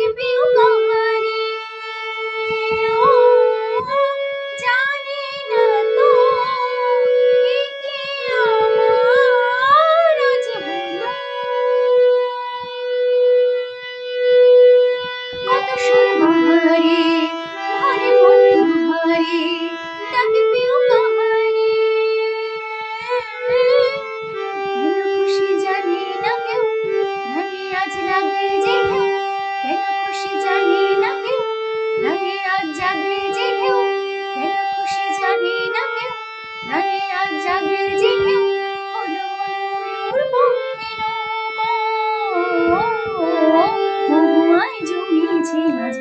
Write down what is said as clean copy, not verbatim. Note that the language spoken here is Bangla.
ডাকে প্রিয় কাহারি ও জানি না তো এ কি আমার আজ হলো কত সুর বাহারে ভারে মন ভারে ডাকে প্রিয় কাহারি কেন খুশি জানি না কেউ প্রাণে আজ লাগে যে ঢেউ কেন খুশি জানি না কেউ প্রাণে আজ জাগে যে ঢেউ কেন খুশি জানি না কেউ প্রাণে আজ জাগে যে ঢেউ হলো ময়ূর পঙ্খী নৌকো মহুয়ায় জমেছে আজ